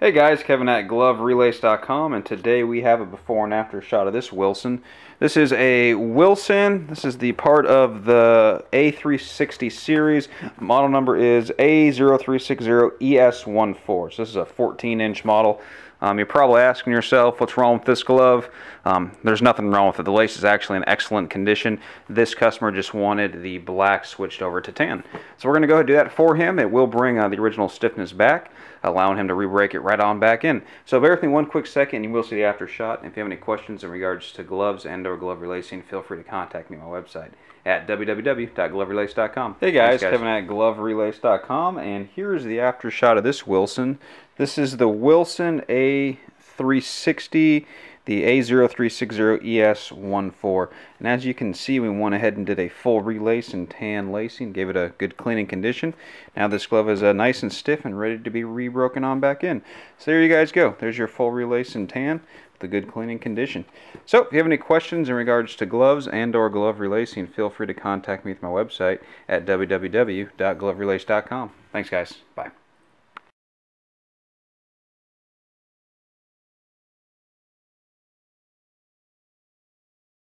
Hey guys, Kevin at GloveRelace.com, and today we have a before and after shot of this Wilson. This is a Wilson. This is the part of the A0360 series. Model number is A0360 ES14. So this is a 14-inch model. You're probably asking yourself, what's wrong with this glove? There's nothing wrong with it. The lace is actually in excellent condition. This customer just wanted the black switched over to tan. So we're going to go ahead and do that for him. It will bring the original stiffness back, allowing him to re-break it right on back in. So bear with me one quick second and you will see the after shot. If you have any questions in regards to gloves and or glove relacing, feel free to contact me on my website at www.GloveRelace.com. Hey guys, Kevin at GloveRelace.com, and here's the after shot of this Wilson. This is the Wilson A0360, the A0360 ES14. And as you can see, we went ahead and did a full relace and tan lacing, gave it a good cleaning condition. Now this glove is nice and stiff and ready to be re-broken on back in. So there you guys go. There's your full relace and tan with a good cleaning condition. So if you have any questions in regards to gloves and or glove relacing, feel free to contact me with my website at www.GloveRelace.com. Thanks guys. Bye.